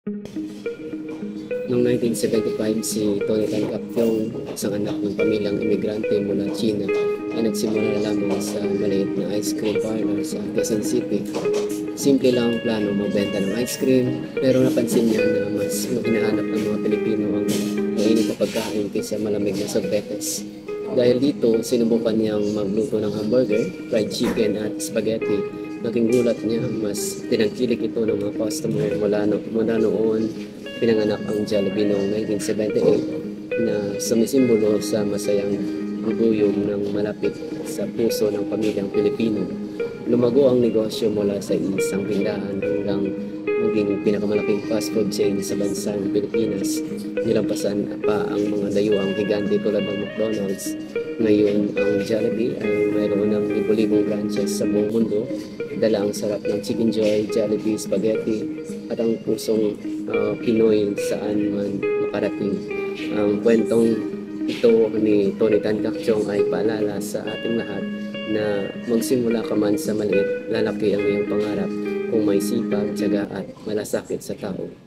Noong 1975, si Tony Tan Caktiong, isang anak ng pamilyang imigrante mula China, ay nagsimula lamang sa maliit na ice cream parlor sa Quezon City. Simple lang ang plano magbenta ng ice cream, pero napansin niya na mas hinahanap ng mga Pilipino ang mainit na pagkain kaysa malamig na sorbetes. Dahil dito, sinubukan niyang magluto ng hamburger, fried chicken at spaghetti. Naging gulat niya, mas tinangkilik ito ng mga customer mula noon pinanganak ang Jollibee noong 1978 na sumisimbolo sa masayang duguyong ng malapit sa puso ng pamilyang Pilipino. Lumago ang negosyo mula sa isang tindahan hanggang maging pinakamalaking fast food chain sa bansang Pilipinas. Nilampasan pa ang mga dayuhang gigante tulad ng McDonald's. Ngayon, ang Jollibee ay mayroon ng libo-libong branches sa buong mundo. Dala ang sarap ng Chicken Joy, Jollibee, Spaghetti at ang pusong Pinoy saan man makarating. Ang kwentong ito ni Tony Tan Caktiong ay paalala sa ating lahat na magsimula ka man sa maliit, lalaki ang iyong pangarap kung may sipag, tiyaga at malasakit sa tao.